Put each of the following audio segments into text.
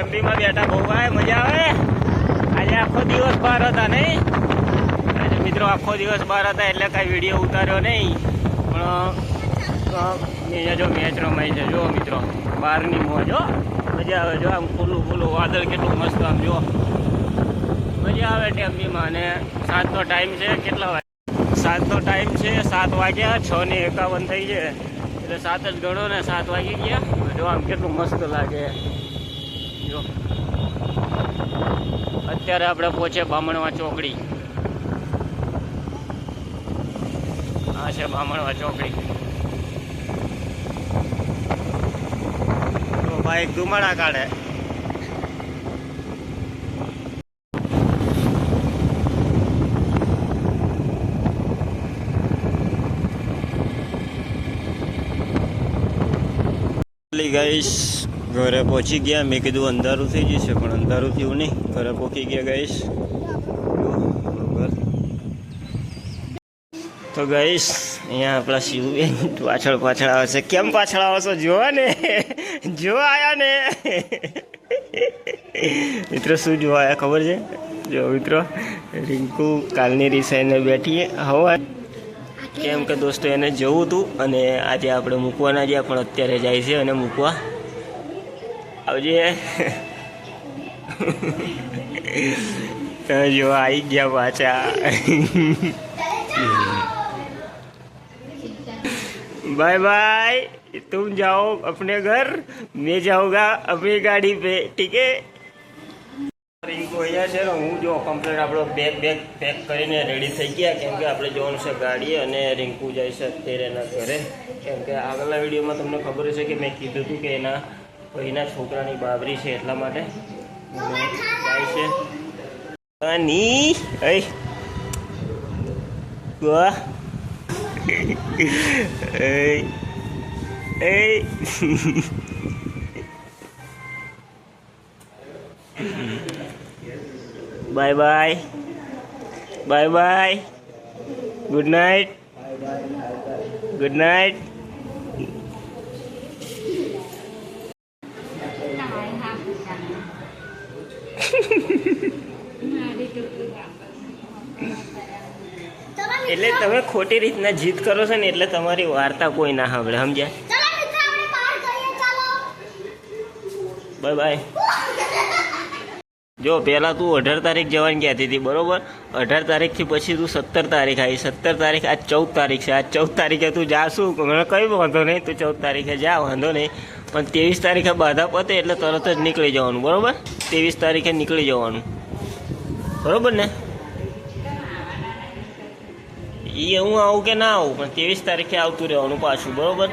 ટેમ્પીમાં બેઠા બહુ ભાઈ મજા આવે. આજે આખો દિવસ બહાર હતા નહીં. આજે મિત્રો આખો દિવસ બહાર હતા એટલે કાંઈ વિડીયો ઉતાર્યો નહીં. પણ અહીંયા જો મેચ રમાય છે. જો મિત્રો બહારની મોજ હો, મજા આવે. જો આમ ખુલ્લું ખુલ્લું વાદળ કેટલું મસ્ત આમ જો મજા આવે ટેમ્પીમાં. અને 7નો ટાઈમ છે. કેટલા વાગે? 7નો ટાઈમ છે. 7 વાગ્યા. 6:51 થઈ છે એટલે 7 જ ગણો ને. 7 વાગી ગયા. જો આમ કેટલું મસ્ત લાગે. જો અત્યારે આપણે પહોંચે બામણવા ચોકડી. આ છે બામણવા ચોકડી. તો બાઈક ધુમાડા કાઢે. ગાઈસ ઘરે પહોંચી ગયા. મેં કીધું અંધારું થઈ જશે પણ અંધારું થયું નહીં. ઘરે પહોંચી ગયા ગાઈસ. તો ગાઈસ અહીંયા આપણા શિવબેન પાછળ પાછળ આવે છે. કેમ પાછળ આવો છો? જોવા ને, જોવા આવ્યા ને મિત્રો. શું જોવા આવ્યા ખબર છે? જો મિત્રો રિંકુ કાલની રિસાઈને બેઠી હવા. કેમ કે દોસ્તો એને જવું હતું અને આજે આપણે મૂકવાના ગયા પણ અત્યારે જાય છે અને મૂકવા આવજે. જો આવી ગયા પાછા. Bye bye. तुम जाओ अपने घर, मैं जाऊंगा अपनी गाड़ी पे. ठीक है. રિંકુ અહીંયા છે ને. હું જો કમ્પ્લેટ આપણો બેગ પેક કરીને રેડી થઈ ગયા. કેમ કે આપણે જવાનું છે ગાડીએ અને રિંકુ જાય છે અત્યારે એના ઘરે. કેમ કે આગળના વિડીયોમાં તમને ખબર છે કે મેં કીધું હતું કે એના ભાઈના છોકરાની બાબરી છે એટલા માટે જાય છે. ની વાહ bye bye. Bye bye. Good night. Good night. એટલે તમે ખોટી રીતના જીત કરો છો ને એટલે તમારી વાર્તા કોઈ ના સાંભળે. સમજ્યા? Bye bye. જો પહેલાં તું 18 તારીખ જવાની કહેતી હતી બરાબર. 18 તારીખથી પછી તું 17 તારીખ આવી. 17 તારીખ આજ 14 તારીખ છે. આજ 14 તારીખે તું જા. શું મને કંઈ વાંધો નહીં. તું 14 તારીખે જા, વાંધો નહીં. પણ 23 તારીખે બાધા પતે એટલે તરત જ નીકળી જવાનું બરાબર. 23 તારીખે નીકળી જવાનું બરાબર ને. એ હું આવું કે ના આવું પણ 23 તારીખે આવતું રહેવાનું પાછું બરાબર.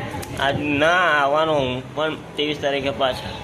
આજ ના આવવાનો હું પણ 23 તારીખે પાછા.